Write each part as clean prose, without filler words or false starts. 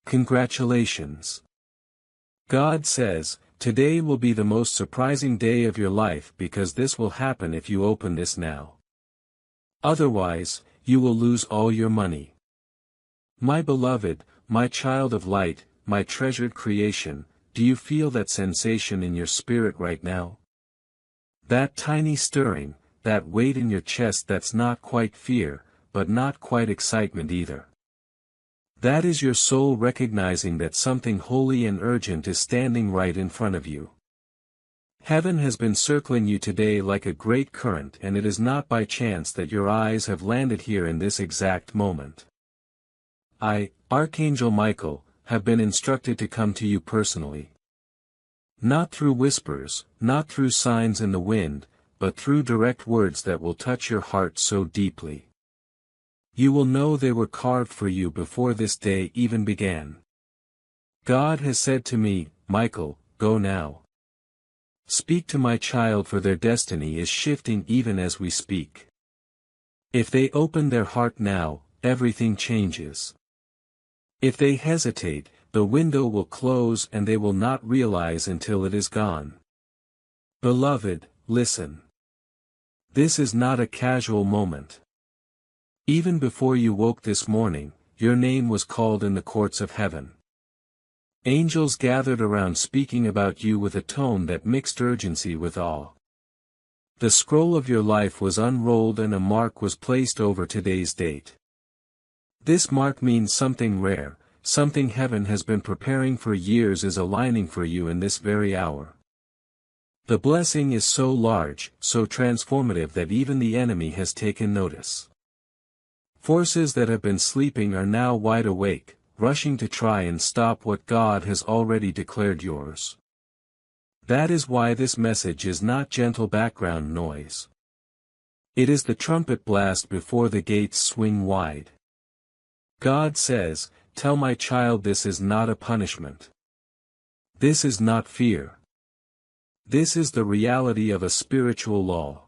Congratulations. God says, today will be the most surprising day of your life because this will happen if you open this now. Otherwise, you will lose all your money. My beloved, my child of light, my treasured creation, do you feel that sensation in your spirit right now? That tiny stirring, that weight in your chest that's not quite fear, but not quite excitement either. That is your soul recognizing that something holy and urgent is standing right in front of you. Heaven has been circling you today like a great current, and it is not by chance that your eyes have landed here in this exact moment. I, Archangel Michael, have been instructed to come to you personally. Not through whispers, not through signs in the wind, but through direct words that will touch your heart so deeply. You will know they were carved for you before this day even began. God has said to me, Michael, go now. Speak to my child, for their destiny is shifting even as we speak. If they open their heart now, everything changes. If they hesitate, the window will close and they will not realize until it is gone. Beloved, listen. This is not a casual moment. Even before you woke this morning, your name was called in the courts of heaven. Angels gathered around speaking about you with a tone that mixed urgency with awe. The scroll of your life was unrolled and a mark was placed over today's date. This mark means something rare, something heaven has been preparing for years is aligning for you in this very hour. The blessing is so large, so transformative that even the enemy has taken notice. Forces that have been sleeping are now wide awake, rushing to try and stop what God has already declared yours. That is why this message is not gentle background noise. It is the trumpet blast before the gates swing wide. God says, tell my child this is not a punishment. This is not fear. This is the reality of a spiritual law.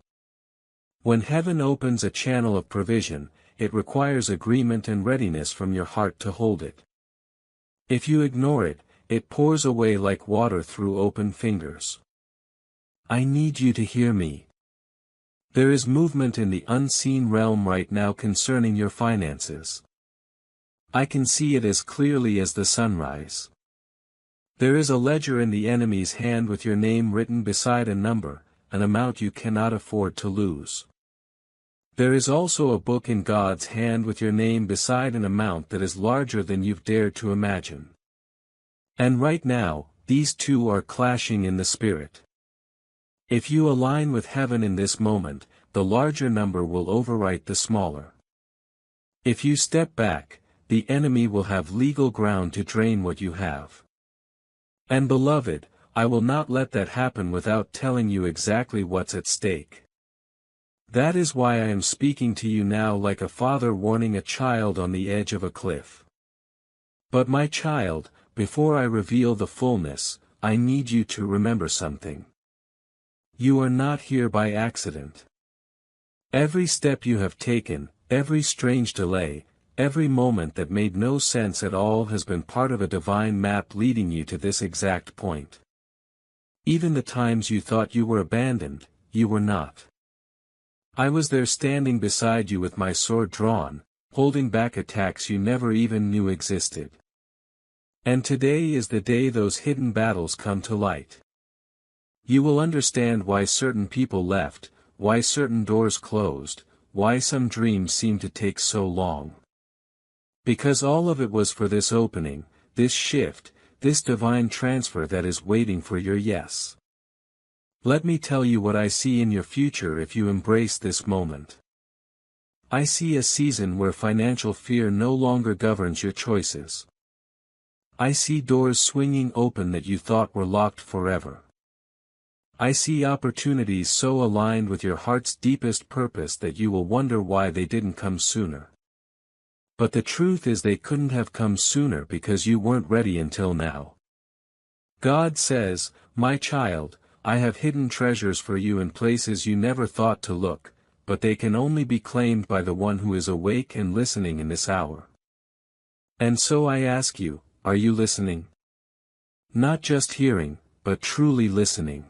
When heaven opens a channel of provision, it requires agreement and readiness from your heart to hold it. If you ignore it, it pours away like water through open fingers. I need you to hear me. There is movement in the unseen realm right now concerning your finances. I can see it as clearly as the sunrise. There is a ledger in the enemy's hand with your name written beside a number, an amount you cannot afford to lose. There is also a book in God's hand with your name beside an amount that is larger than you've dared to imagine. And right now, these two are clashing in the spirit. If you align with heaven in this moment, the larger number will overwrite the smaller. If you step back, the enemy will have legal ground to drain what you have. And beloved, I will not let that happen without telling you exactly what's at stake. That is why I am speaking to you now like a father warning a child on the edge of a cliff. But my child, before I reveal the fullness, I need you to remember something. You are not here by accident. Every step you have taken, every strange delay, every moment that made no sense at all has been part of a divine map leading you to this exact point. Even the times you thought you were abandoned, you were not. I was there standing beside you with my sword drawn, holding back attacks you never even knew existed. And today is the day those hidden battles come to light. You will understand why certain people left, why certain doors closed, why some dreams seemed to take so long. Because all of it was for this opening, this shift, this divine transfer that is waiting for your yes. Let me tell you what I see in your future if you embrace this moment. I see a season where financial fear no longer governs your choices. I see doors swinging open that you thought were locked forever. I see opportunities so aligned with your heart's deepest purpose that you will wonder why they didn't come sooner. But the truth is they couldn't have come sooner because you weren't ready until now. God says, my child, I have hidden treasures for you in places you never thought to look, but they can only be claimed by the one who is awake and listening in this hour. And so I ask you, are you listening? Not just hearing, but truly listening.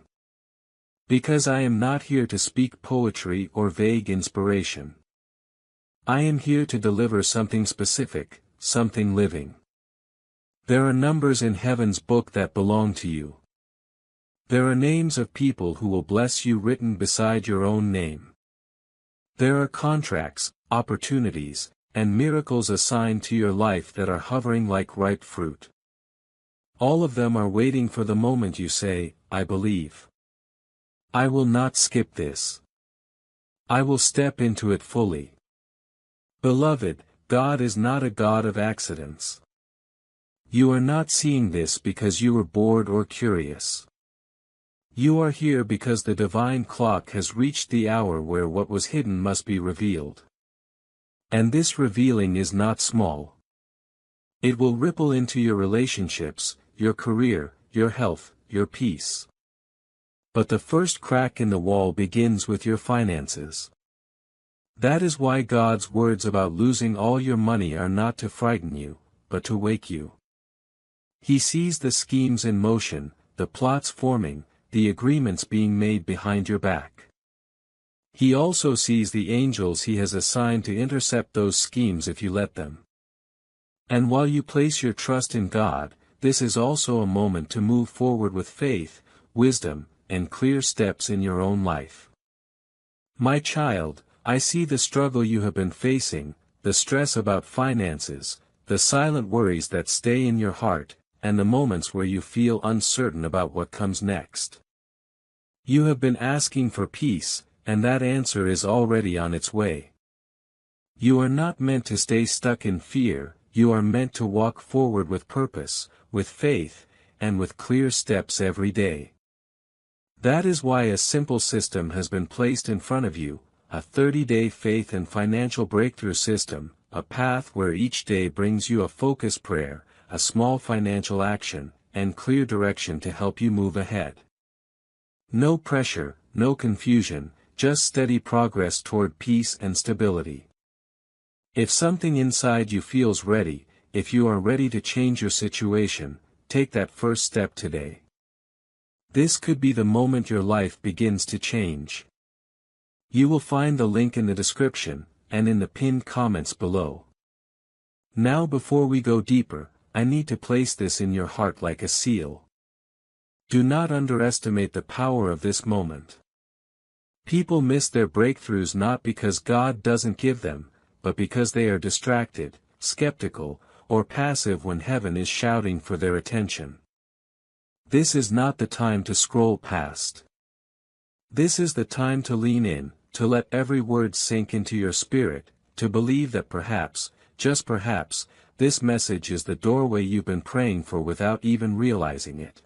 Because I am not here to speak poetry or vague inspiration. I am here to deliver something specific, something living. There are numbers in heaven's book that belong to you. There are names of people who will bless you written beside your own name. There are contracts, opportunities, and miracles assigned to your life that are hovering like ripe fruit. All of them are waiting for the moment you say, I believe. I will not skip this. I will step into it fully. Beloved, God is not a God of accidents. You are not seeing this because you were bored or curious. You are here because the divine clock has reached the hour where what was hidden must be revealed. And this revealing is not small. It will ripple into your relationships, your career, your health, your peace. But the first crack in the wall begins with your finances. That is why God's words about losing all your money are not to frighten you, but to wake you. He sees the schemes in motion, the plots forming, the agreements being made behind your back. He also sees the angels he has assigned to intercept those schemes if you let them. And while you place your trust in God, this is also a moment to move forward with faith, wisdom, and clear steps in your own life. My child, I see the struggle you have been facing, the stress about finances, the silent worries that stay in your heart, and the moments where you feel uncertain about what comes next. You have been asking for peace, and that answer is already on its way. You are not meant to stay stuck in fear, you are meant to walk forward with purpose, with faith, and with clear steps every day. That is why a simple system has been placed in front of you, a 30-day faith and financial breakthrough system, a path where each day brings you a focused prayer, a small financial action, and clear direction to help you move ahead. No pressure, no confusion, just steady progress toward peace and stability. If something inside you feels ready, if you are ready to change your situation, take that first step today. This could be the moment your life begins to change. You will find the link in the description, and in the pinned comments below. Now before we go deeper, I need to place this in your heart like a seal. Do not underestimate the power of this moment. People miss their breakthroughs not because God doesn't give them, but because they are distracted, skeptical, or passive when heaven is shouting for their attention. This is not the time to scroll past. This is the time to lean in, to let every word sink into your spirit, to believe that perhaps, just perhaps, this message is the doorway you've been praying for without even realizing it.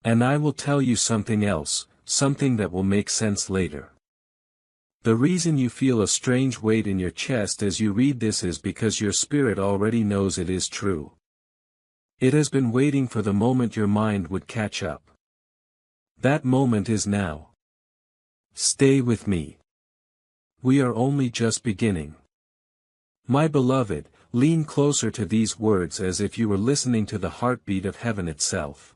And I will tell you something else, something that will make sense later. The reason you feel a strange weight in your chest as you read this is because your spirit already knows it is true. It has been waiting for the moment your mind would catch up. That moment is now. Stay with me. We are only just beginning. My beloved, lean closer to these words as if you were listening to the heartbeat of heaven itself.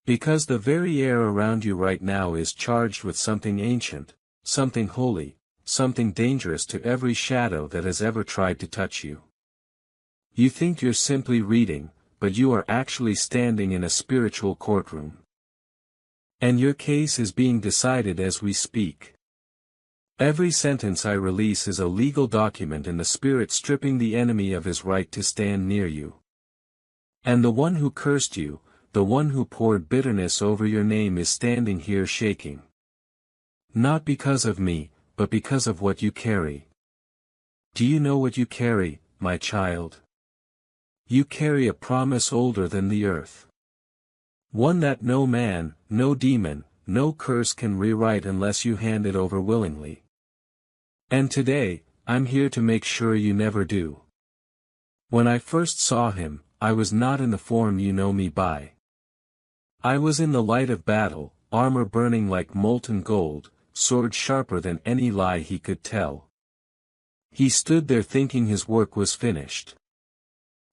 Because the very air around you right now is charged with something ancient, something holy, something dangerous to every shadow that has ever tried to touch you. You think you're simply reading, but you are actually standing in a spiritual courtroom. And your case is being decided as we speak. Every sentence I release is a legal document in the spirit stripping the enemy of his right to stand near you. And the one who cursed you, the one who poured bitterness over your name is standing here shaking. Not because of me, but because of what you carry. Do you know what you carry, my child? You carry a promise older than the earth. One that no man, no demon, no curse can rewrite unless you hand it over willingly. And today, I'm here to make sure you never do. When I first saw him, I was not in the form you know me by. I was in the light of battle, armor burning like molten gold, sword sharper than any lie he could tell. He stood there thinking his work was finished.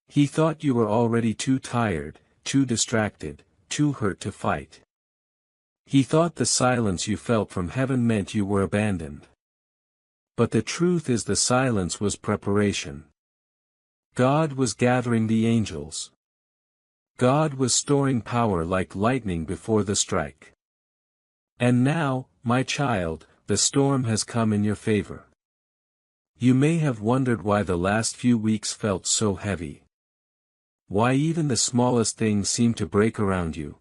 He thought you were already too tired, too distracted, too hurt to fight. He thought the silence you felt from heaven meant you were abandoned. But the truth is the silence was preparation. God was gathering the angels. God was storing power like lightning before the strike. And now, my child, the storm has come in your favor. You may have wondered why the last few weeks felt so heavy. Why even the smallest things seemed to break around you.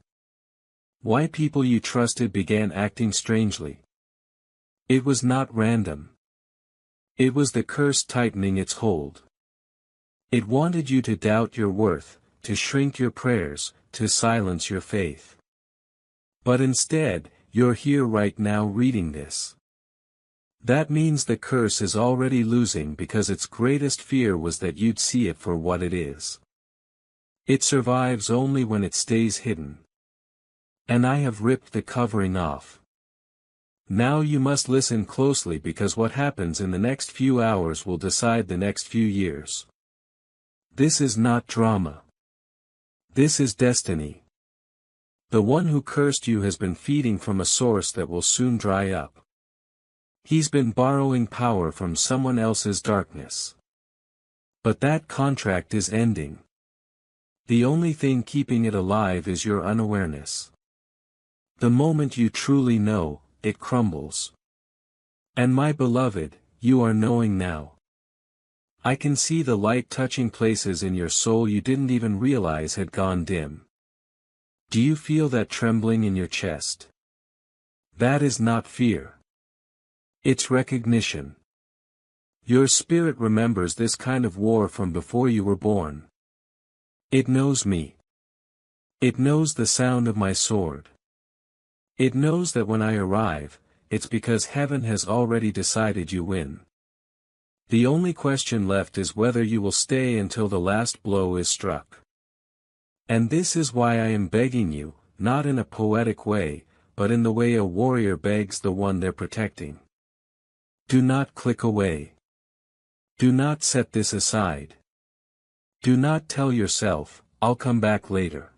Why people you trusted began acting strangely. It was not random. It was the curse tightening its hold. It wanted you to doubt your worth, to shrink your prayers, to silence your faith. But instead, you're here right now reading this. That means the curse is already losing because its greatest fear was that you'd see it for what it is. It survives only when it stays hidden. And I have ripped the covering off. Now you must listen closely because what happens in the next few hours will decide the next few years. This is not drama. This is destiny. The one who cursed you has been feeding from a source that will soon dry up. He's been borrowing power from someone else's darkness. But that contract is ending. The only thing keeping it alive is your unawareness. The moment you truly know, it crumbles. And my beloved, you are knowing now. I can see the light touching places in your soul you didn't even realize had gone dim. Do you feel that trembling in your chest? That is not fear. It's recognition. Your spirit remembers this kind of war from before you were born. It knows me. It knows the sound of my sword. It knows that when I arrive, it's because heaven has already decided you win. The only question left is whether you will stay until the last blow is struck. And this is why I am begging you, not in a poetic way, but in the way a warrior begs the one they're protecting. Do not click away. Do not set this aside. Do not tell yourself, I'll come back later.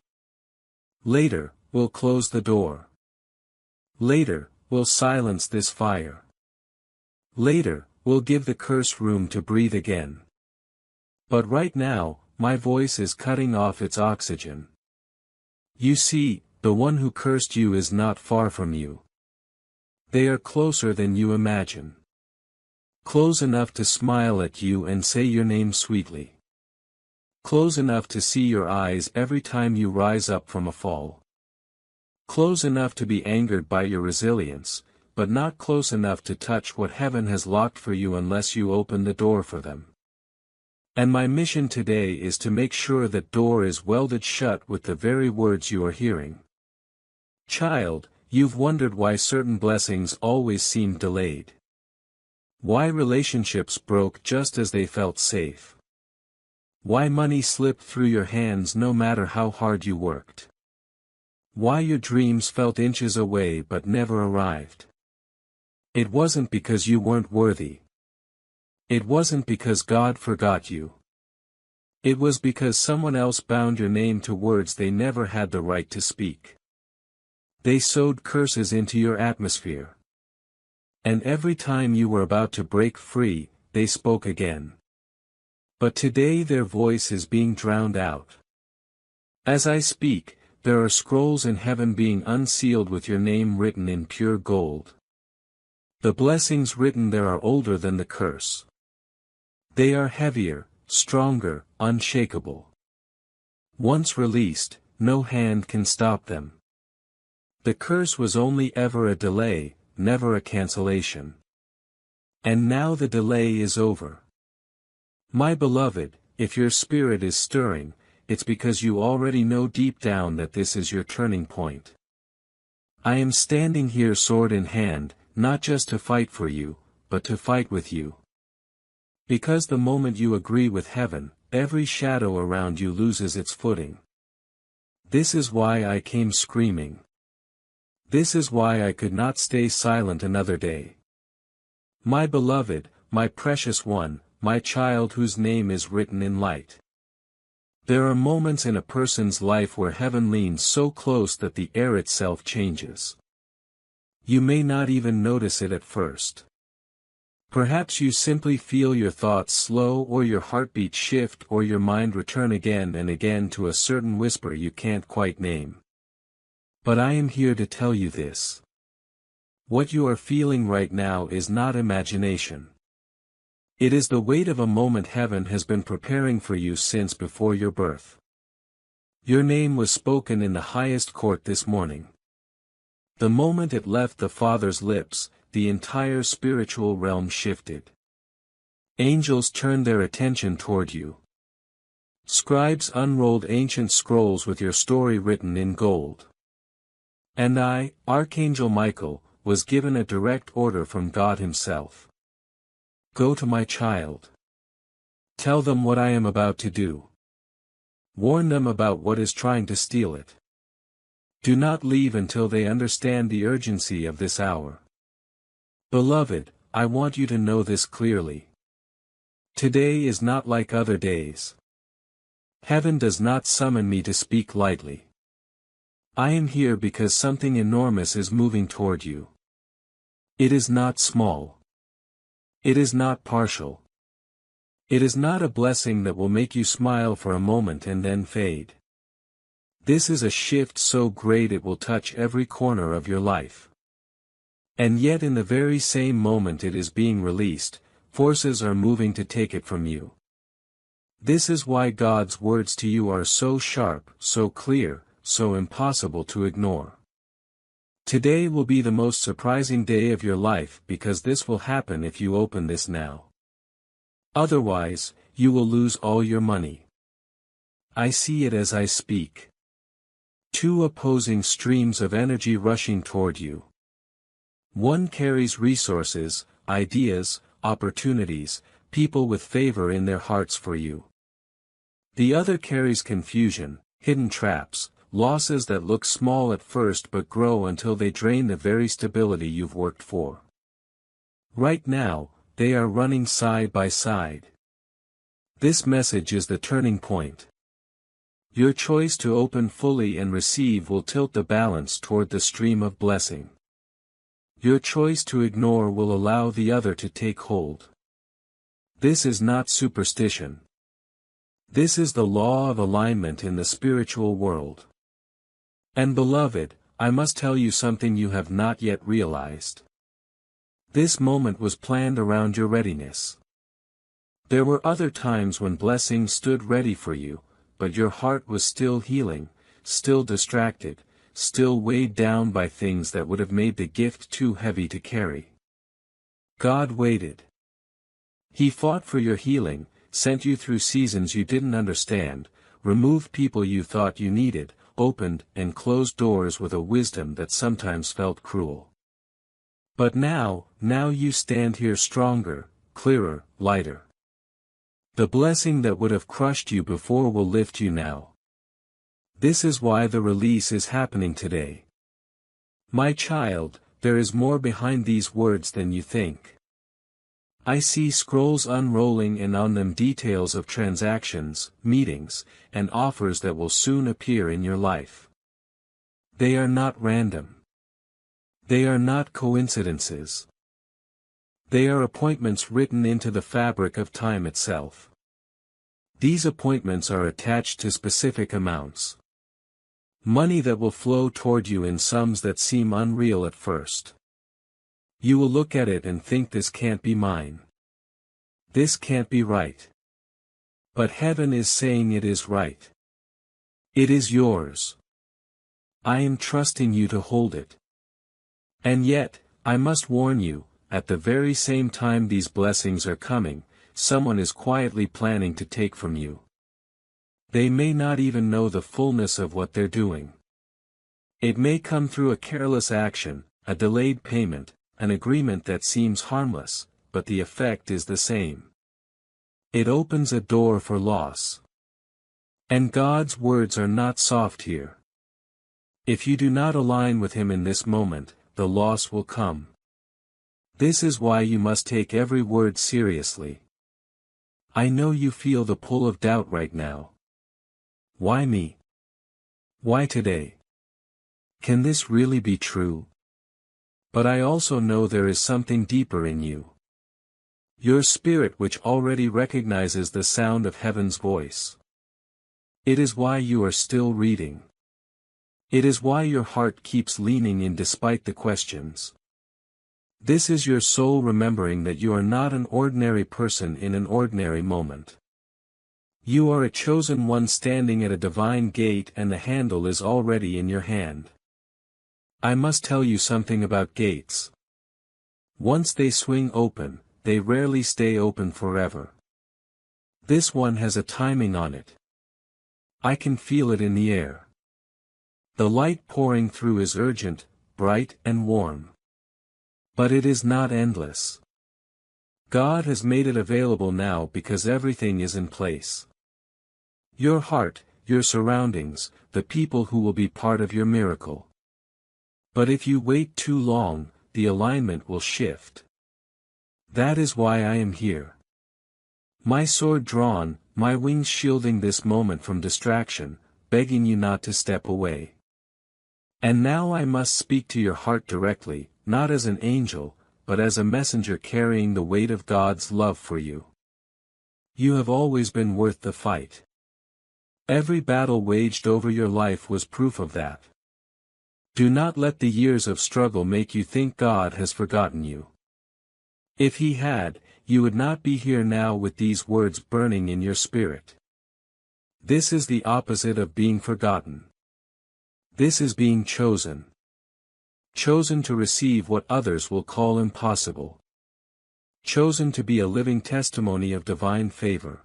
Later, we'll close the door. Later, we'll silence this fire. Later, we'll give the curse room to breathe again. But right now, my voice is cutting off its oxygen. You see, the one who cursed you is not far from you. They are closer than you imagine. Close enough to smile at you and say your name sweetly. Close enough to see your eyes every time you rise up from a fall. Close enough to be angered by your resilience, but not close enough to touch what heaven has locked for you unless you open the door for them. And my mission today is to make sure that door is welded shut with the very words you are hearing. Child, you've wondered why certain blessings always seem delayed. Why relationships broke just as they felt safe. Why money slipped through your hands no matter how hard you worked. Why your dreams felt inches away but never arrived. It wasn't because you weren't worthy. It wasn't because God forgot you. It was because someone else bound your name to words they never had the right to speak. They sowed curses into your atmosphere. And every time you were about to break free, they spoke again. But today their voice is being drowned out. As I speak, there are scrolls in heaven being unsealed with your name written in pure gold. The blessings written there are older than the curse. They are heavier, stronger, unshakable. Once released, no hand can stop them. The curse was only ever a delay, never a cancellation. And now the delay is over. My beloved, if your spirit is stirring, it's because you already know deep down that this is your turning point. I am standing here sword in hand, not just to fight for you, but to fight with you. Because the moment you agree with heaven, every shadow around you loses its footing. This is why I came screaming. This is why I could not stay silent another day. My beloved, my precious one, my child whose name is written in light. There are moments in a person's life where heaven leans so close that the air itself changes. You may not even notice it at first. Perhaps you simply feel your thoughts slow or your heartbeat shift or your mind return again and again to a certain whisper you can't quite name. But I am here to tell you this. What you are feeling right now is not imagination. It is the weight of a moment heaven has been preparing for you since before your birth. Your name was spoken in the highest court this morning. The moment it left the Father's lips, the entire spiritual realm shifted. Angels turned their attention toward you. Scribes unrolled ancient scrolls with your story written in gold. And I, Archangel Michael, was given a direct order from God Himself. Go to my child. Tell them what I am about to do. Warn them about what is trying to steal it. Do not leave until they understand the urgency of this hour. Beloved, I want you to know this clearly. Today is not like other days. Heaven does not summon me to speak lightly. I am here because something enormous is moving toward you. It is not small. It is not partial. It is not a blessing that will make you smile for a moment and then fade. This is a shift so great it will touch every corner of your life. And yet in the very same moment it is being released, forces are moving to take it from you. This is why God's words to you are so sharp, so clear, so impossible to ignore. Today will be the most surprising day of your life because this will happen if you open this now. Otherwise, you will lose all your money. I see it as I speak. Two opposing streams of energy rushing toward you. One carries resources, ideas, opportunities, people with favor in their hearts for you. The other carries confusion, hidden traps, losses that look small at first but grow until they drain the very stability you've worked for. Right now, they are running side by side. This message is the turning point. Your choice to open fully and receive will tilt the balance toward the stream of blessing. Your choice to ignore will allow the other to take hold. This is not superstition. This is the law of alignment in the spiritual world. And beloved, I must tell you something you have not yet realized. This moment was planned around your readiness. There were other times when blessings stood ready for you, but your heart was still healing, still distracted, still weighed down by things that would have made the gift too heavy to carry. God waited. He fought for your healing, sent you through seasons you didn't understand, removed people you thought you needed, opened and closed doors with a wisdom that sometimes felt cruel. But now you stand here stronger, clearer, lighter. The blessing that would have crushed you before will lift you now. This is why the release is happening today. My child, there is more behind these words than you think. I see scrolls unrolling and on them details of transactions, meetings, and offers that will soon appear in your life. They are not random. They are not coincidences. They are appointments written into the fabric of time itself. These appointments are attached to specific amounts. Money that will flow toward you in sums that seem unreal at first. You will look at it and think this can't be mine. This can't be right. But heaven is saying it is right. It is yours. I am trusting you to hold it. And yet, I must warn you, at the very same time these blessings are coming, someone is quietly planning to take from you. They may not even know the fullness of what they're doing. It may come through a careless action, a delayed payment, an agreement that seems harmless, but the effect is the same. It opens a door for loss. And God's words are not soft here. If you do not align with Him in this moment, the loss will come. This is why you must take every word seriously. I know you feel the pull of doubt right now. Why me? Why today? Can this really be true? But I also know there is something deeper in you. Your spirit which already recognizes the sound of heaven's voice. It is why you are still reading. It is why your heart keeps leaning in despite the questions. This is your soul remembering that you are not an ordinary person in an ordinary moment. You are a chosen one standing at a divine gate and the handle is already in your hand. I must tell you something about gates. Once they swing open, they rarely stay open forever. This one has a timing on it. I can feel it in the air. The light pouring through is urgent, bright and warm. But it is not endless. God has made it available now because everything is in place. Your heart, your surroundings, the people who will be part of your miracle. But if you wait too long, the alignment will shift. That is why I am here. My sword drawn, my wings shielding this moment from distraction, begging you not to step away. And now I must speak to your heart directly, not as an angel, but as a messenger carrying the weight of God's love for you. You have always been worth the fight. Every battle waged over your life was proof of that. Do not let the years of struggle make you think God has forgotten you. If He had, you would not be here now with these words burning in your spirit. This is the opposite of being forgotten. This is being chosen. Chosen to receive what others will call impossible. Chosen to be a living testimony of divine favor.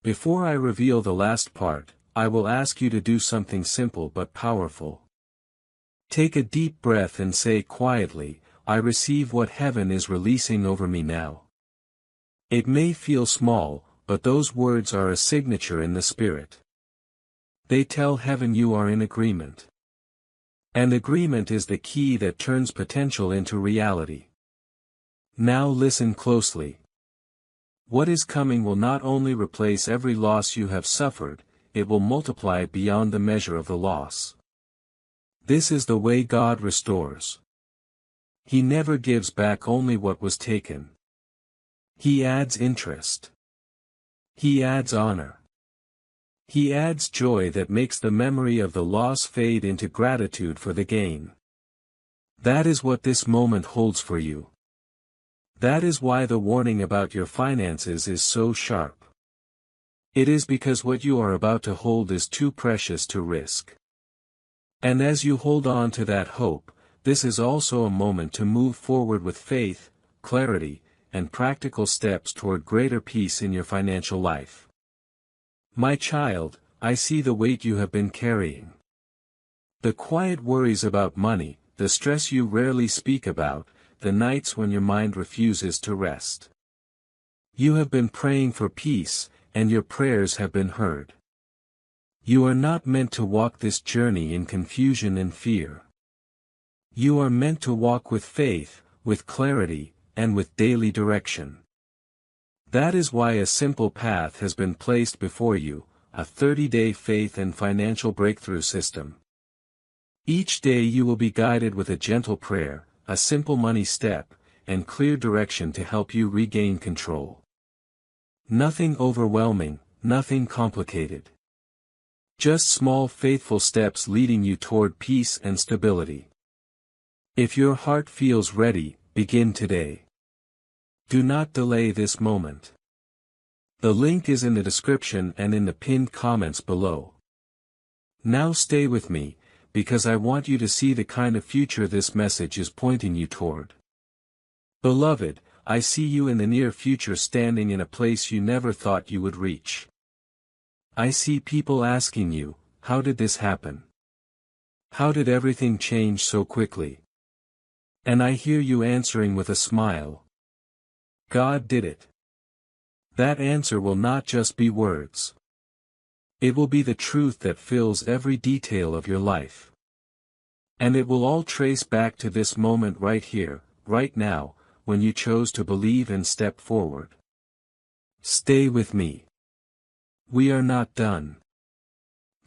Before I reveal the last part, I will ask you to do something simple but powerful. Take a deep breath and say quietly, I receive what heaven is releasing over me now. It may feel small, but those words are a signature in the Spirit. They tell heaven you are in agreement. And agreement is the key that turns potential into reality. Now listen closely. What is coming will not only replace every loss you have suffered, it will multiply beyond the measure of the loss. This is the way God restores. He never gives back only what was taken. He adds interest. He adds honor. He adds joy that makes the memory of the loss fade into gratitude for the gain. That is what this moment holds for you. That is why the warning about your finances is so sharp. It is because what you are about to hold is too precious to risk. And as you hold on to that hope, this is also a moment to move forward with faith, clarity, and practical steps toward greater peace in your financial life. My child, I see the weight you have been carrying. The quiet worries about money, the stress you rarely speak about, the nights when your mind refuses to rest. You have been praying for peace, and your prayers have been heard. You are not meant to walk this journey in confusion and fear. You are meant to walk with faith, with clarity, and with daily direction. That is why a simple path has been placed before you, a 30-day faith and financial breakthrough system. Each day you will be guided with a gentle prayer, a simple money step, and clear direction to help you regain control. Nothing overwhelming, nothing complicated. Just small faithful steps leading you toward peace and stability. If your heart feels ready, begin today. Do not delay this moment. The link is in the description and in the pinned comments below. Now stay with me, because I want you to see the kind of future this message is pointing you toward. Beloved, I see you in the near future standing in a place you never thought you would reach. I see people asking you, how did this happen? How did everything change so quickly? And I hear you answering with a smile. God did it. That answer will not just be words. It will be the truth that fills every detail of your life. And it will all trace back to this moment right here, right now, when you chose to believe and step forward. Stay with me. We are not done.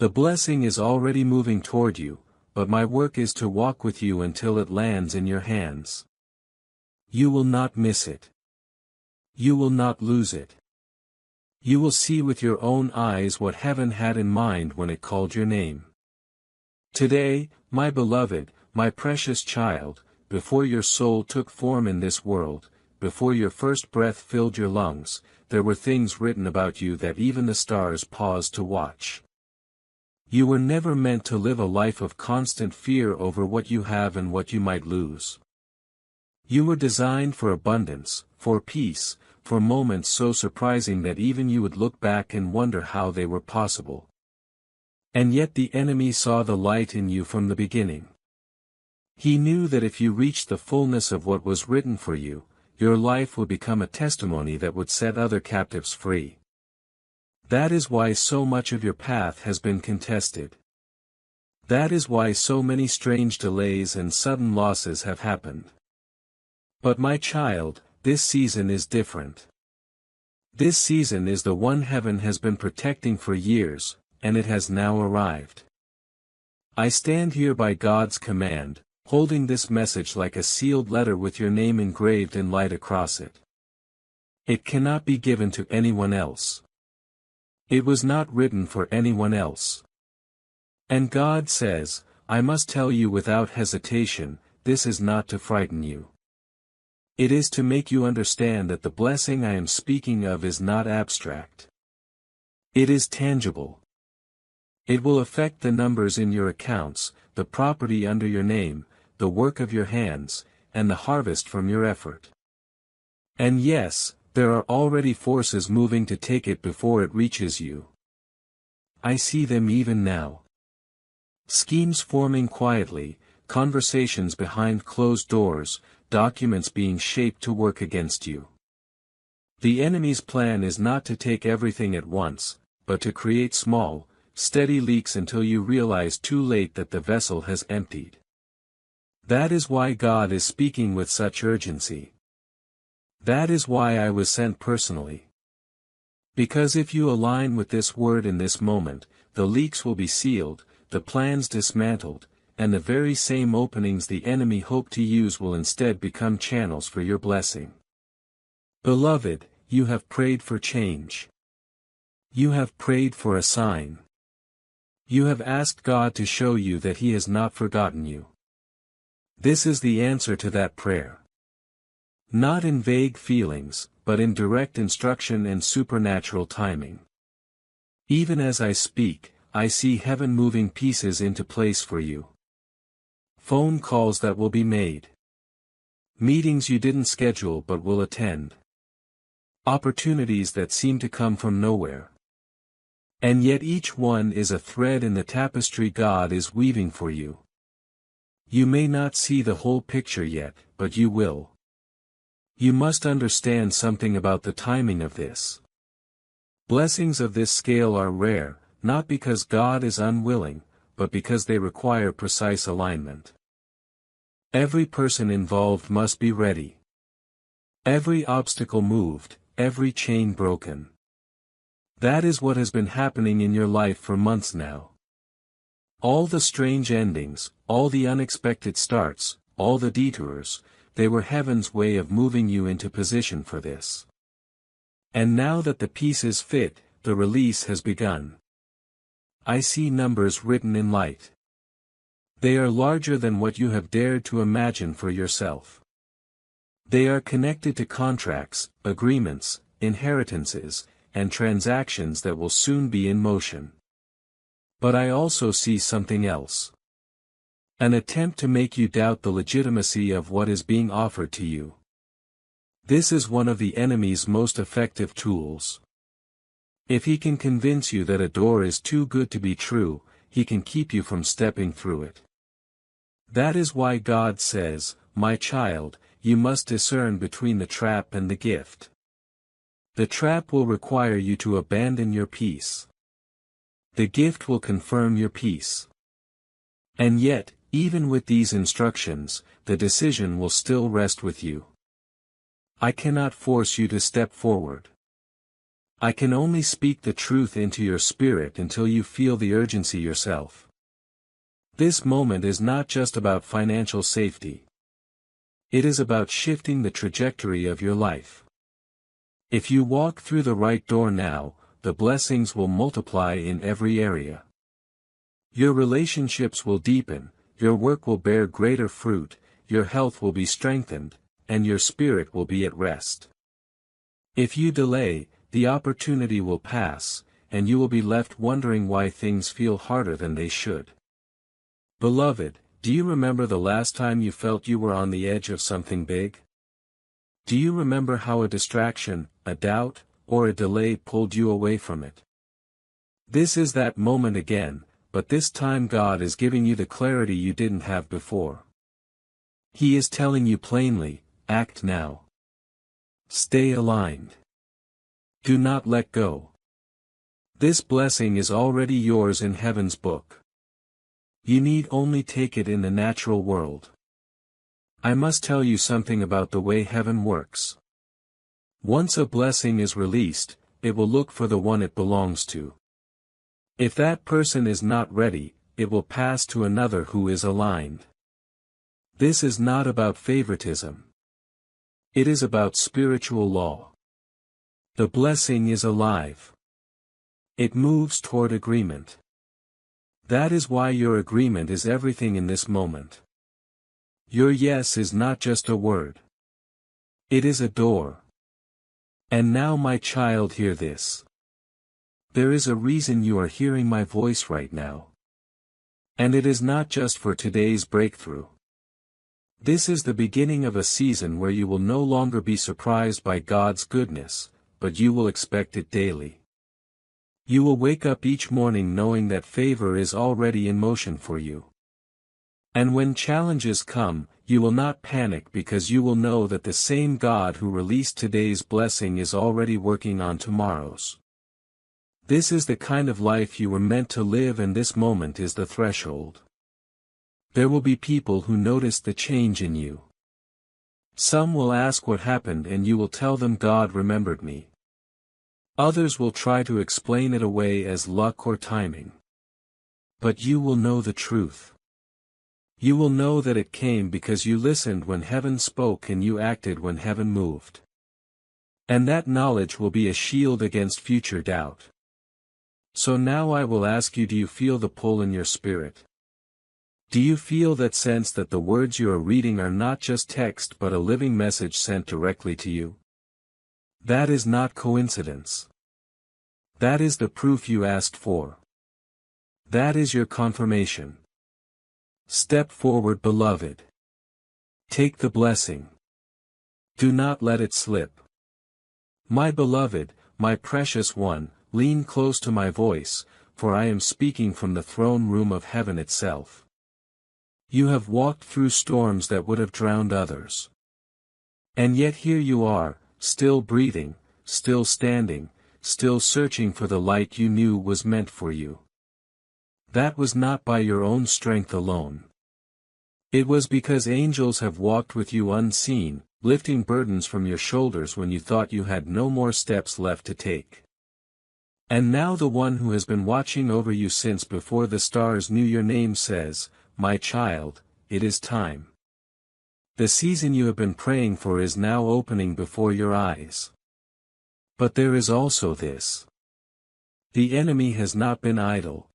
The blessing is already moving toward you, but my work is to walk with you until it lands in your hands. You will not miss it. You will not lose it. You will see with your own eyes what heaven had in mind when it called your name. Today, my beloved, my precious child, before your soul took form in this world, before your first breath filled your lungs, there were things written about you that even the stars paused to watch. You were never meant to live a life of constant fear over what you have and what you might lose. You were designed for abundance, for peace, for moments so surprising that even you would look back and wonder how they were possible. And yet the enemy saw the light in you from the beginning. He knew that if you reached the fullness of what was written for you, your life would become a testimony that would set other captives free. That is why so much of your path has been contested. That is why so many strange delays and sudden losses have happened. But my child, this season is different. This season is the one heaven has been protecting for years, and it has now arrived. I stand here by God's command, holding this message like a sealed letter with your name engraved in light across it. It cannot be given to anyone else. It was not written for anyone else. And God says, I must tell you without hesitation, this is not to frighten you. It is to make you understand that the blessing I am speaking of is not abstract. It is tangible. It will affect the numbers in your accounts, the property under your name, the work of your hands, and the harvest from your effort. And yes, there are already forces moving to take it before it reaches you. I see them even now. Schemes forming quietly, conversations behind closed doors, documents being shaped to work against you. The enemy's plan is not to take everything at once, but to create small, steady leaks until you realize too late that the vessel has emptied. That is why God is speaking with such urgency. That is why I was sent personally. Because if you align with this word in this moment, the leaks will be sealed, the plans dismantled, and the very same openings the enemy hoped to use will instead become channels for your blessing. Beloved, you have prayed for change. You have prayed for a sign. You have asked God to show you that He has not forgotten you. This is the answer to that prayer. Not in vague feelings, but in direct instruction and supernatural timing. Even as I speak, I see heaven moving pieces into place for you. Phone calls that will be made. Meetings you didn't schedule but will attend. Opportunities that seem to come from nowhere. And yet each one is a thread in the tapestry God is weaving for you. You may not see the whole picture yet, but you will. You must understand something about the timing of this. Blessings of this scale are rare, not because God is unwilling, but because they require precise alignment. Every person involved must be ready. Every obstacle moved, every chain broken. That is what has been happening in your life for months now. All the strange endings, all the unexpected starts, all the detours, they were heaven's way of moving you into position for this. And now that the pieces fit, the release has begun. I see numbers written in light. They are larger than what you have dared to imagine for yourself. They are connected to contracts, agreements, inheritances, and transactions that will soon be in motion. But I also see something else. An attempt to make you doubt the legitimacy of what is being offered to you. This is one of the enemy's most effective tools. If he can convince you that a door is too good to be true, he can keep you from stepping through it. That is why God says, my child, you must discern between the trap and the gift. The trap will require you to abandon your peace. The gift will confirm your peace. And yet, even with these instructions, the decision will still rest with you. I cannot force you to step forward. I can only speak the truth into your spirit until you feel the urgency yourself. This moment is not just about financial safety. It is about shifting the trajectory of your life. If you walk through the right door now, the blessings will multiply in every area. Your relationships will deepen, your work will bear greater fruit, your health will be strengthened, and your spirit will be at rest. If you delay, the opportunity will pass, and you will be left wondering why things feel harder than they should. Beloved, do you remember the last time you felt you were on the edge of something big? Do you remember how a distraction, a doubt, or a delay pulled you away from it? This is that moment again, but this time God is giving you the clarity you didn't have before. He is telling you plainly, act now. Stay aligned. Do not let go. This blessing is already yours in heaven's book. You need only take it in the natural world. I must tell you something about the way heaven works. Once a blessing is released, it will look for the one it belongs to. If that person is not ready, it will pass to another who is aligned. This is not about favoritism. It is about spiritual law. The blessing is alive. It moves toward agreement. That is why your agreement is everything in this moment. Your yes is not just a word. It is a door. And now, my child, hear this. There is a reason you are hearing my voice right now. And it is not just for today's breakthrough. This is the beginning of a season where you will no longer be surprised by God's goodness, but you will expect it daily. You will wake up each morning knowing that favor is already in motion for you. And when challenges come, you will not panic because you will know that the same God who released today's blessing is already working on tomorrow's. This is the kind of life you were meant to live, and this moment is the threshold. There will be people who notice the change in you. Some will ask what happened, and you will tell them God remembered me. Others will try to explain it away as luck or timing. But you will know the truth. You will know that it came because you listened when heaven spoke and you acted when heaven moved. And that knowledge will be a shield against future doubt. So now I will ask you, do you feel the pull in your spirit? Do you feel that sense that the words you are reading are not just text but a living message sent directly to you? That is not coincidence. That is the proof you asked for. That is your confirmation. Step forward, beloved. Take the blessing. Do not let it slip. My beloved, my precious one, lean close to my voice, for I am speaking from the throne room of heaven itself. You have walked through storms that would have drowned others. And yet here you are, still breathing, still standing, still searching for the light you knew was meant for you. That was not by your own strength alone. It was because angels have walked with you unseen, lifting burdens from your shoulders when you thought you had no more steps left to take. And now the one who has been watching over you since before the stars knew your name says, my child, it is time. The season you have been praying for is now opening before your eyes. But there is also this. The enemy has not been idle.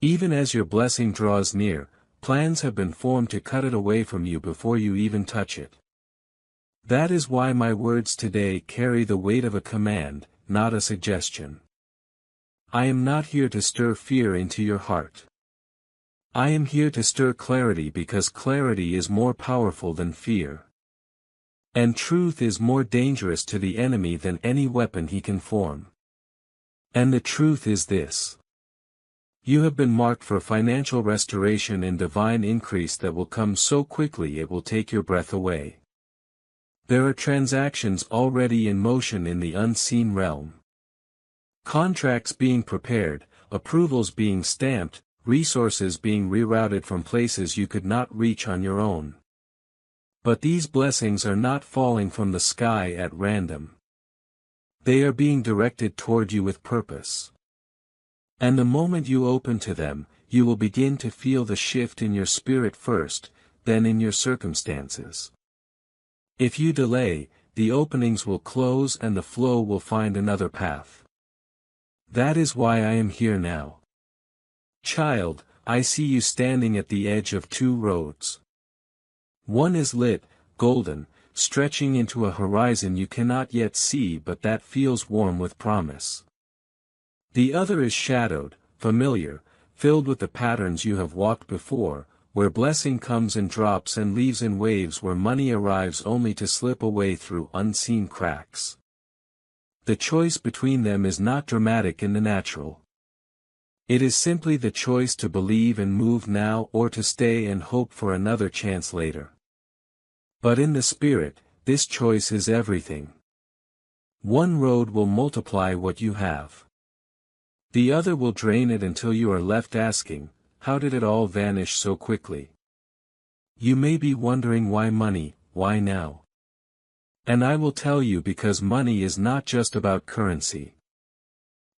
Even as your blessing draws near, plans have been formed to cut it away from you before you even touch it. That is why my words today carry the weight of a command, not a suggestion. I am not here to stir fear into your heart. I am here to stir clarity, because clarity is more powerful than fear. And truth is more dangerous to the enemy than any weapon he can form. And the truth is this. You have been marked for financial restoration and divine increase that will come so quickly it will take your breath away. There are transactions already in motion in the unseen realm. Contracts being prepared, approvals being stamped, resources being rerouted from places you could not reach on your own. But these blessings are not falling from the sky at random. They are being directed toward you with purpose. And the moment you open to them, you will begin to feel the shift in your spirit first, then in your circumstances. If you delay, the openings will close and the flow will find another path. That is why I am here now. Child, I see you standing at the edge of two roads. One is lit, golden, stretching into a horizon you cannot yet see but that feels warm with promise. The other is shadowed, familiar, filled with the patterns you have walked before, where blessing comes in drops and leaves in waves, where money arrives only to slip away through unseen cracks. The choice between them is not dramatic in the natural. It is simply the choice to believe and move now or to stay and hope for another chance later. But in the spirit, this choice is everything. One road will multiply what you have. The other will drain it until you are left asking, how did it all vanish so quickly? You may be wondering why money, why now? And I will tell you, because money is not just about currency.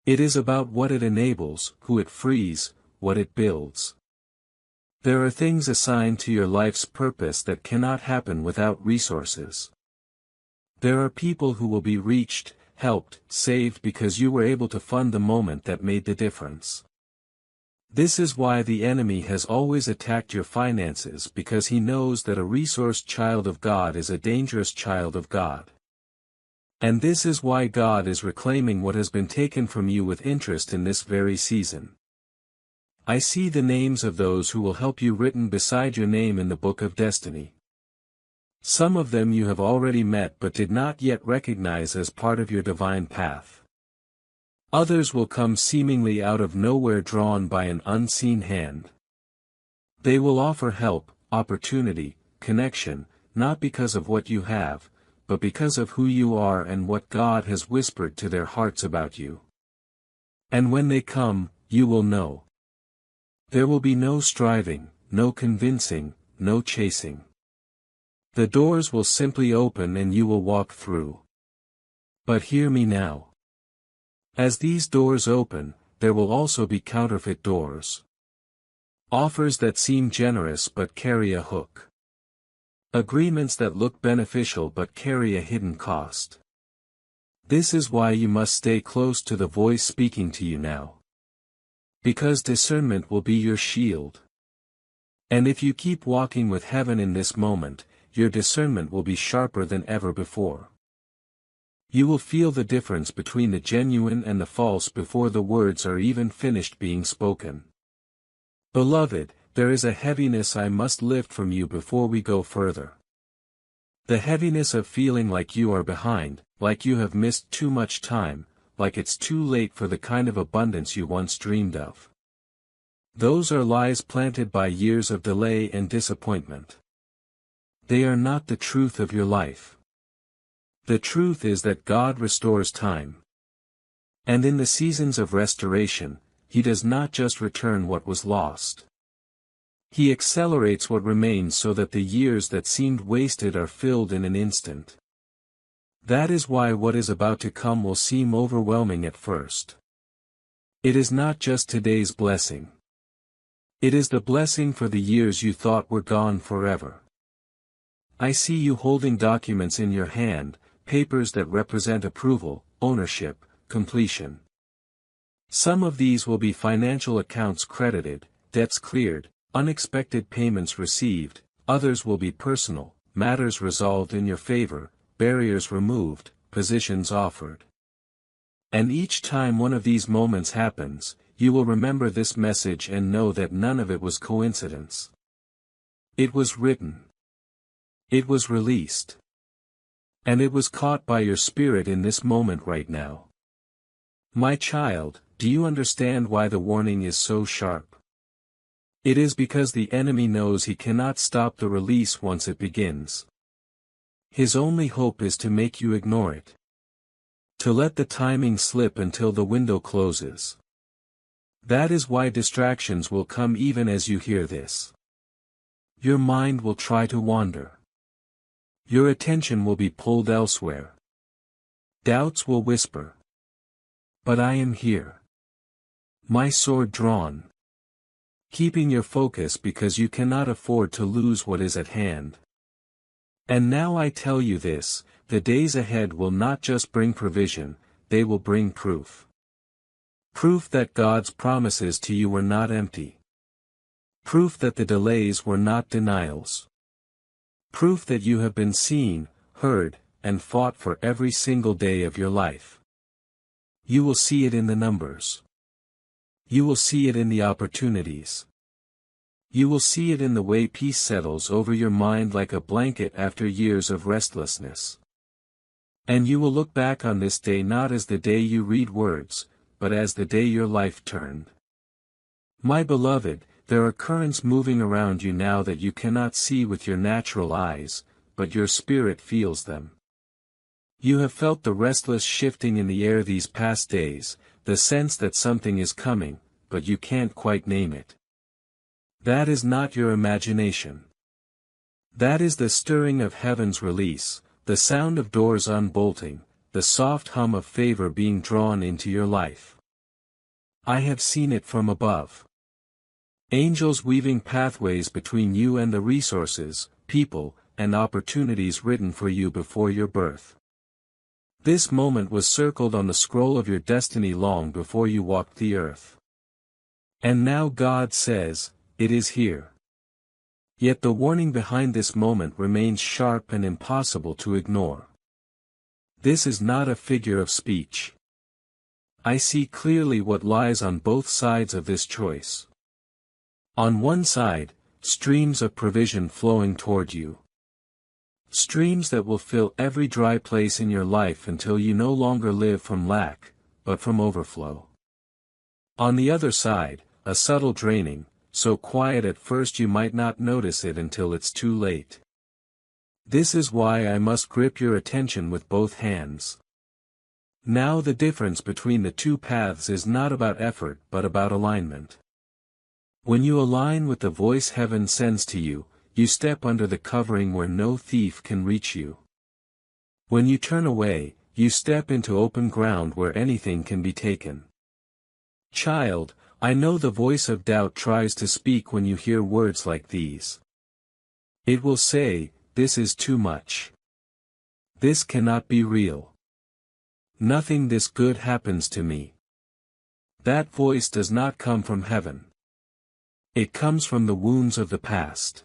It is about what it enables, who it frees, what it builds. There are things assigned to your life's purpose that cannot happen without resources. There are people who will be reached, helped, saved because you were able to fund the moment that made the difference. This is why the enemy has always attacked your finances, because he knows that a resourced child of God is a dangerous child of God. And this is why God is reclaiming what has been taken from you with interest in this very season. I see the names of those who will help you written beside your name in the book of destiny. Some of them you have already met but did not yet recognize as part of your divine path. Others will come seemingly out of nowhere, drawn by an unseen hand. They will offer help, opportunity, connection, not because of what you have, but because of who you are and what God has whispered to their hearts about you. And when they come, you will know. There will be no striving, no convincing, no chasing. The doors will simply open and you will walk through. But hear me now. As these doors open, there will also be counterfeit doors. Offers that seem generous but carry a hook. Agreements that look beneficial but carry a hidden cost. This is why you must stay close to the voice speaking to you now. Because discernment will be your shield. And if you keep walking with heaven in this moment, your discernment will be sharper than ever before. You will feel the difference between the genuine and the false before the words are even finished being spoken. Beloved, there is a heaviness I must lift from you before we go further. The heaviness of feeling like you are behind, like you have missed too much time, like it's too late for the kind of abundance you once dreamed of. Those are lies planted by years of delay and disappointment. They are not the truth of your life. The truth is that God restores time. And in the seasons of restoration, He does not just return what was lost. He accelerates what remains so that the years that seemed wasted are filled in an instant. That is why what is about to come will seem overwhelming at first. It is not just today's blessing. It is the blessing for the years you thought were gone forever. I see you holding documents in your hand, papers that represent approval, ownership, completion. Some of these will be financial accounts credited, debts cleared, unexpected payments received, others will be personal, matters resolved in your favor, barriers removed, positions offered. And each time one of these moments happens, you will remember this message and know that none of it was coincidence. It was written. It was released. And it was caught by your spirit in this moment right now. My child, do you understand why the warning is so sharp? It is because the enemy knows he cannot stop the release once it begins. His only hope is to make you ignore it. To let the timing slip until the window closes. That is why distractions will come even as you hear this. Your mind will try to wander. Your attention will be pulled elsewhere. Doubts will whisper. But I am here. My sword drawn. Keeping your focus because you cannot afford to lose what is at hand. And now I tell you this, the days ahead will not just bring provision, they will bring proof. Proof that God's promises to you were not empty. Proof that the delays were not denials. Proof that you have been seen, heard, and fought for every single day of your life. You will see it in the numbers. You will see it in the opportunities. You will see it in the way peace settles over your mind like a blanket after years of restlessness. And you will look back on this day not as the day you read words, but as the day your life turned. My beloved, there are currents moving around you now that you cannot see with your natural eyes, but your spirit feels them. You have felt the restless shifting in the air these past days, the sense that something is coming, but you can't quite name it. That is not your imagination. That is the stirring of heaven's release, the sound of doors unbolting, the soft hum of favor being drawn into your life. I have seen it from above. Angels weaving pathways between you and the resources, people, and opportunities written for you before your birth. This moment was circled on the scroll of your destiny long before you walked the earth. And now God says, it is here. Yet the warning behind this moment remains sharp and impossible to ignore. This is not a figure of speech. I see clearly what lies on both sides of this choice. On one side, streams of provision flowing toward you. Streams that will fill every dry place in your life until you no longer live from lack, but from overflow. On the other side, a subtle draining, so quiet at first you might not notice it until it's too late. This is why I must grip your attention with both hands. Now the difference between the two paths is not about effort but about alignment. When you align with the voice heaven sends to you, you step under the covering where no thief can reach you. When you turn away, you step into open ground where anything can be taken. Child, I know the voice of doubt tries to speak when you hear words like these. It will say, this is too much. This cannot be real. Nothing this good happens to me. That voice does not come from heaven. It comes from the wounds of the past.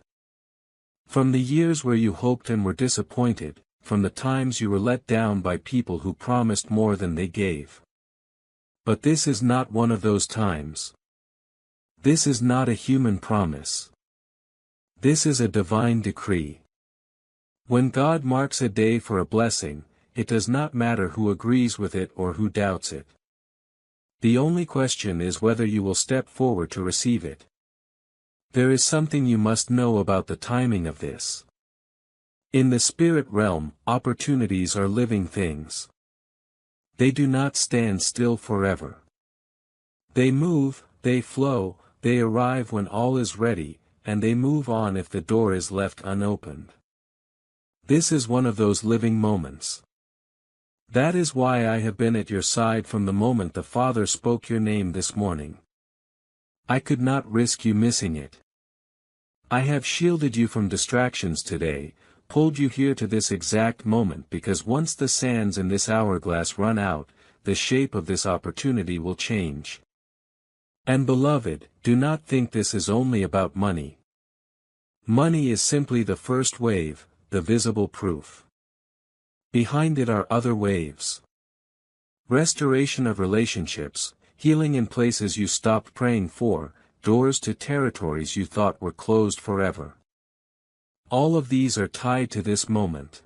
From the years where you hoped and were disappointed, from the times you were let down by people who promised more than they gave. But this is not one of those times. This is not a human promise. This is a divine decree. When God marks a day for a blessing, it does not matter who agrees with it or who doubts it. The only question is whether you will step forward to receive it. There is something you must know about the timing of this. In the spirit realm, opportunities are living things. They do not stand still forever. They move, they flow, they arrive when all is ready, and they move on if the door is left unopened. This is one of those living moments. That is why I have been at your side from the moment the Father spoke your name this morning. I could not risk you missing it. I have shielded you from distractions today, pulled you here to this exact moment because once the sands in this hourglass run out, the shape of this opportunity will change. And beloved, do not think this is only about money. Money is simply the first wave, the visible proof. Behind it are other waves. Restoration of relationships, healing in places you stopped praying for, doors to territories you thought were closed forever. All of these are tied to this moment.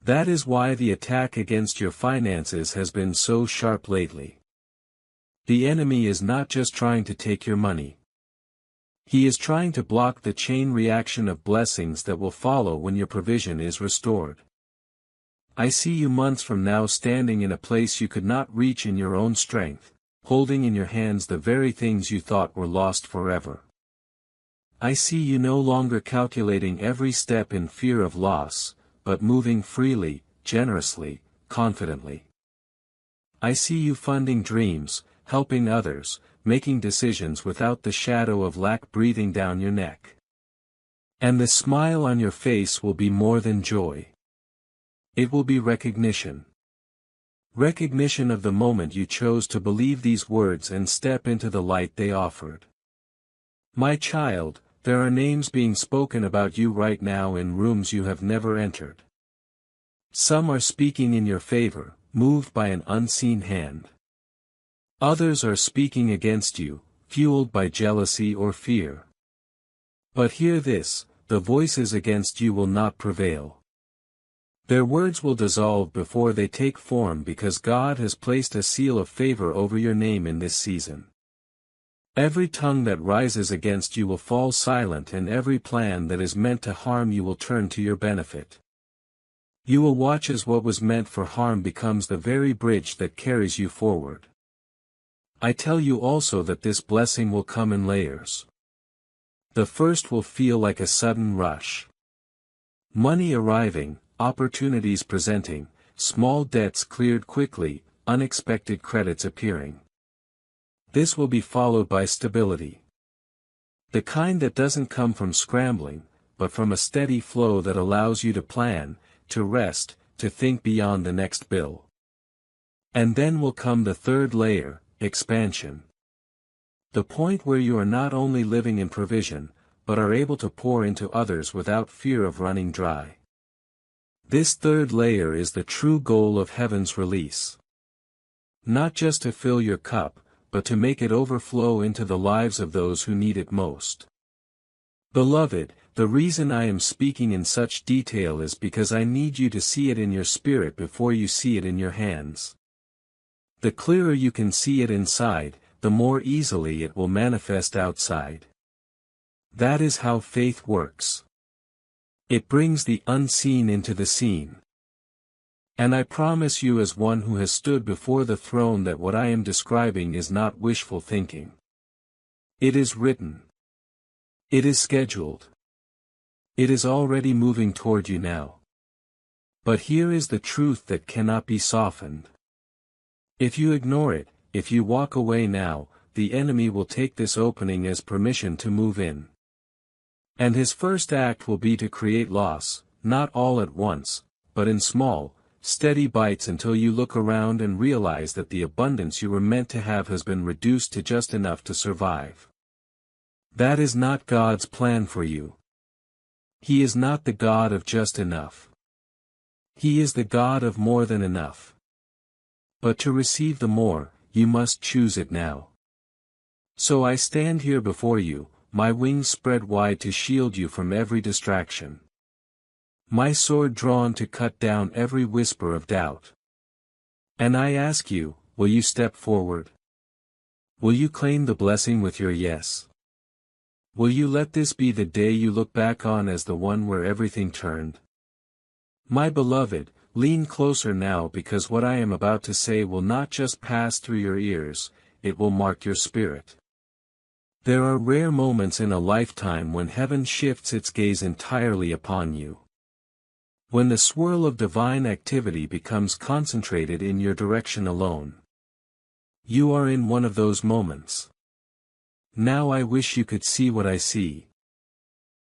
That is why the attack against your finances has been so sharp lately. The enemy is not just trying to take your money. He is trying to block the chain reaction of blessings that will follow when your provision is restored. I see you months from now standing in a place you could not reach in your own strength, holding in your hands the very things you thought were lost forever. I see you no longer calculating every step in fear of loss, but moving freely, generously, confidently. I see you funding dreams, helping others, making decisions without the shadow of lack breathing down your neck. And the smile on your face will be more than joy. It will be recognition. Recognition of the moment you chose to believe these words and step into the light they offered. My child, there are names being spoken about you right now in rooms you have never entered. Some are speaking in your favor, moved by an unseen hand. Others are speaking against you, fueled by jealousy or fear. But hear this, the voices against you will not prevail. Their words will dissolve before they take form because God has placed a seal of favor over your name in this season. Every tongue that rises against you will fall silent, and every plan that is meant to harm you will turn to your benefit. You will watch as what was meant for harm becomes the very bridge that carries you forward. I tell you also that this blessing will come in layers. The first will feel like a sudden rush. Money arriving, opportunities presenting, small debts cleared quickly, unexpected credits appearing. This will be followed by stability. The kind that doesn't come from scrambling, but from a steady flow that allows you to plan, to rest, to think beyond the next bill. And then will come the third layer, expansion. The point where you are not only living in provision, but are able to pour into others without fear of running dry. This third layer is the true goal of heaven's release. Not just to fill your cup, but to make it overflow into the lives of those who need it most. Beloved, the reason I am speaking in such detail is because I need you to see it in your spirit before you see it in your hands. The clearer you can see it inside, the more easily it will manifest outside. That is how faith works. It brings the unseen into the seen. And I promise you as one who has stood before the throne that what I am describing is not wishful thinking. It is written. It is scheduled. It is already moving toward you now. But here is the truth that cannot be softened. If you ignore it, if you walk away now, the enemy will take this opening as permission to move in. And his first act will be to create loss, not all at once, but in small, steady bites until you look around and realize that the abundance you were meant to have has been reduced to just enough to survive. That is not God's plan for you. He is not the God of just enough. He is the God of more than enough. But to receive the more, you must choose it now. So I stand here before you, my wings spread wide to shield you from every distraction. My sword drawn to cut down every whisper of doubt. And I ask you, will you step forward? Will you claim the blessing with your yes? Will you let this be the day you look back on as the one where everything turned? My beloved, lean closer now, because what I am about to say will not just pass through your ears, it will mark your spirit. There are rare moments in a lifetime when heaven shifts its gaze entirely upon you. When the swirl of divine activity becomes concentrated in your direction alone. You are in one of those moments. Now I wish you could see what I see.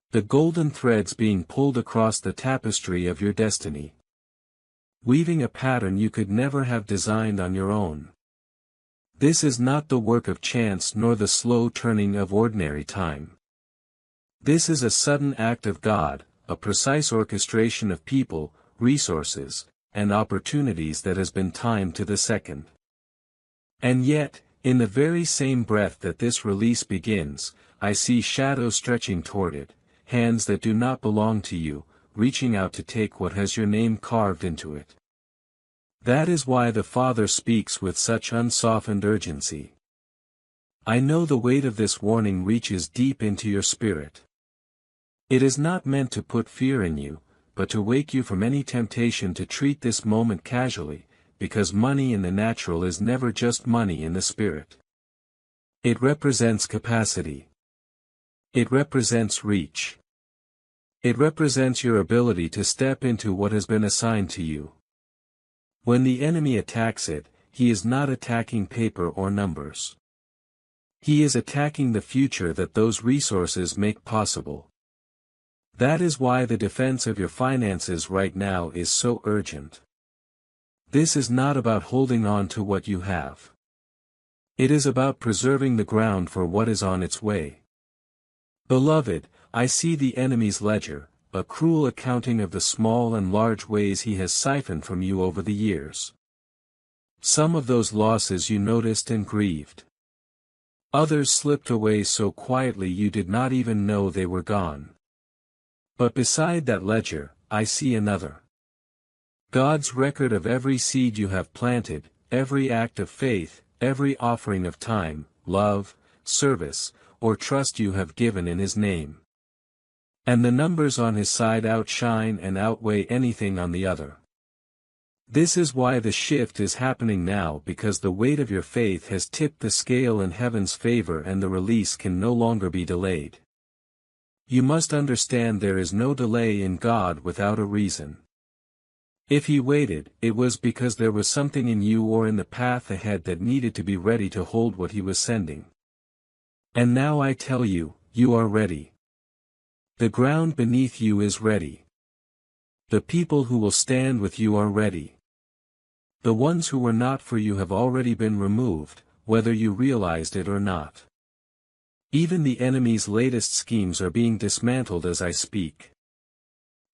The golden threads being pulled across the tapestry of your destiny. Weaving a pattern you could never have designed on your own. This is not the work of chance nor the slow turning of ordinary time. This is a sudden act of God, a precise orchestration of people, resources, and opportunities that has been timed to the second. And yet, in the very same breath that this release begins, I see shadows stretching toward it, hands that do not belong to you, reaching out to take what has your name carved into it. That is why the Father speaks with such unsoftened urgency. I know the weight of this warning reaches deep into your spirit. It is not meant to put fear in you, but to wake you from any temptation to treat this moment casually, because money in the natural is never just money in the spirit. It represents capacity. It represents reach. It represents your ability to step into what has been assigned to you. When the enemy attacks it, he is not attacking paper or numbers. He is attacking the future that those resources make possible. That is why the defense of your finances right now is so urgent. This is not about holding on to what you have. It is about preserving the ground for what is on its way. Beloved, I see the enemy's ledger, a cruel accounting of the small and large ways he has siphoned from you over the years. Some of those losses you noticed and grieved. Others slipped away so quietly you did not even know they were gone. But beside that ledger, I see another. God's record of every seed you have planted, every act of faith, every offering of time, love, service, or trust you have given in His name. And the numbers on His side outshine and outweigh anything on the other. This is why the shift is happening now, because the weight of your faith has tipped the scale in heaven's favor and the release can no longer be delayed. You must understand there is no delay in God without a reason. If He waited, it was because there was something in you or in the path ahead that needed to be ready to hold what He was sending. And now I tell you, you are ready. The ground beneath you is ready. The people who will stand with you are ready. The ones who were not for you have already been removed, whether you realized it or not. Even the enemy's latest schemes are being dismantled as I speak.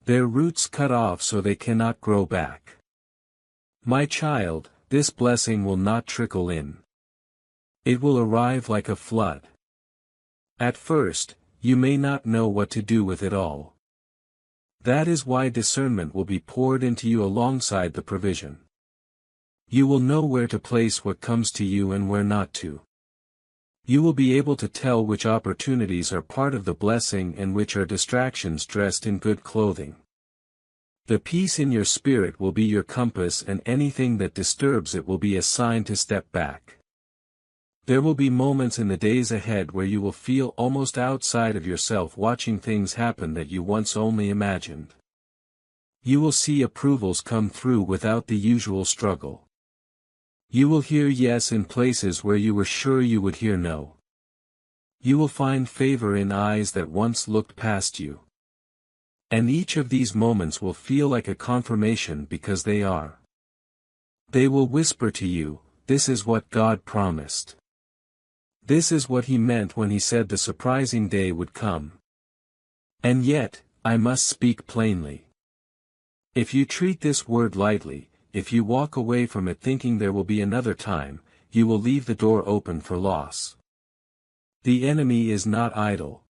Their roots cut off so they cannot grow back. My child, this blessing will not trickle in. It will arrive like a flood. At first, you may not know what to do with it all. That is why discernment will be poured into you alongside the provision. You will know where to place what comes to you and where not to. You will be able to tell which opportunities are part of the blessing and which are distractions dressed in good clothing. The peace in your spirit will be your compass, and anything that disturbs it will be a sign to step back. There will be moments in the days ahead where you will feel almost outside of yourself, watching things happen that you once only imagined. You will see approvals come through without the usual struggle. You will hear yes in places where you were sure you would hear no. You will find favor in eyes that once looked past you. And each of these moments will feel like a confirmation because they are. They will whisper to you, this is what God promised. This is what He meant when He said the surprising day would come. And yet, I must speak plainly. If you treat this word lightly, if you walk away from it thinking there will be another time, you will leave the door open for loss. The enemy is not idle.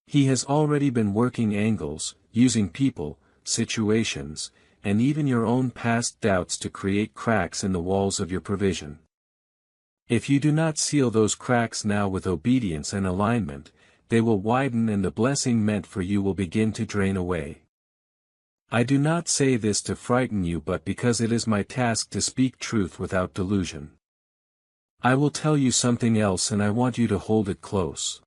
He has already been working angles, using people, situations, and even your own past doubts to create cracks in the walls of your provision. If you do not seal those cracks now with obedience and alignment, they will widen and the blessing meant for you will begin to drain away. I do not say this to frighten you, but because it is my task to speak truth without delusion. I will tell you something else, and I want you to hold it close.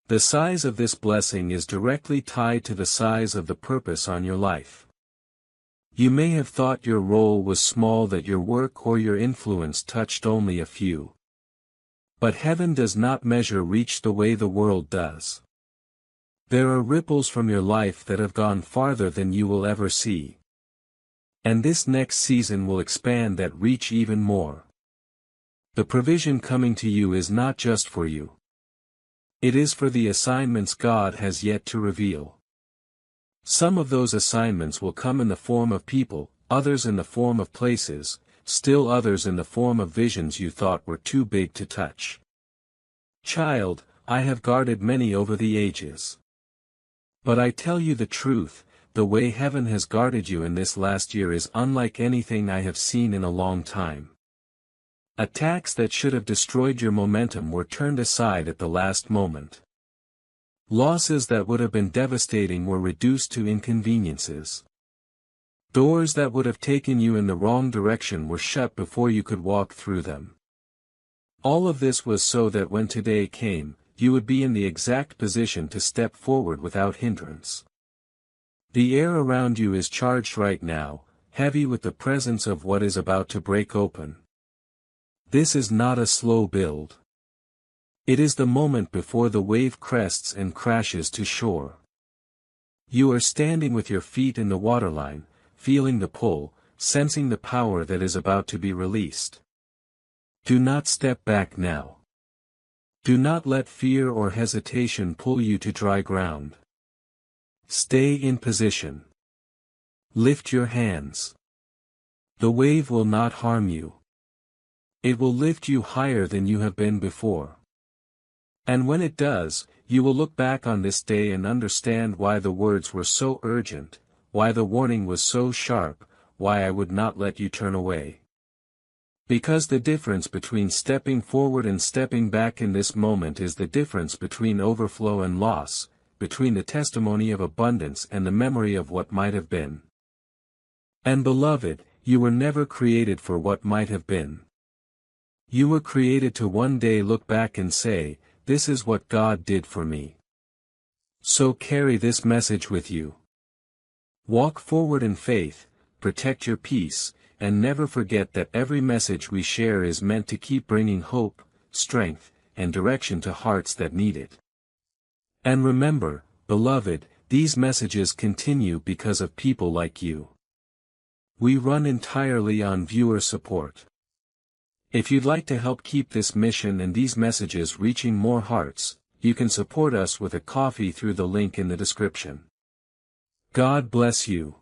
The size of this blessing is directly tied to the size of the purpose on your life. You may have thought your role was small, that your work or your influence touched only a few. But heaven does not measure reach the way the world does. There are ripples from your life that have gone farther than you will ever see. And this next season will expand that reach even more. The provision coming to you is not just for you. It is for the assignments God has yet to reveal. Some of those assignments will come in the form of people, others in the form of places, still others in the form of visions you thought were too big to touch. Child, I have guarded many over the ages. But I tell you the truth, the way heaven has guarded you in this last year is unlike anything I have seen in a long time. Attacks that should have destroyed your momentum were turned aside at the last moment. Losses that would have been devastating were reduced to inconveniences. Doors that would have taken you in the wrong direction were shut before you could walk through them. All of this was so that when today came, you would be in the exact position to step forward without hindrance. The air around you is charged right now. heavy with the presence of what is about to break open. This is not a slow build. It is the moment before the wave crests and crashes to shore. You are standing with your feet in the waterline, feeling the pull, sensing the power that is about to be released. Do not step back now. Do not let fear or hesitation pull you to dry ground. Stay in position. Lift your hands. The wave will not harm you. It will lift you higher than you have been before. And when it does, you will look back on this day and understand why the words were so urgent, why the warning was so sharp, why I would not let you turn away. Because the difference between stepping forward and stepping back in this moment is the difference between overflow and loss, between the testimony of abundance and the memory of what might have been. And beloved, you were never created for what might have been. You were created to one day look back and say, "This is what God did for me." So carry this message with you. Walk forward in faith, protect your peace, and never forget that every message we share is meant to keep bringing hope, strength, and direction to hearts that need it. And remember, beloved, these messages continue because of people like you. We run entirely on viewer support. If you'd like to help keep this mission and these messages reaching more hearts, you can support us with a coffee through the link in the description. God bless you.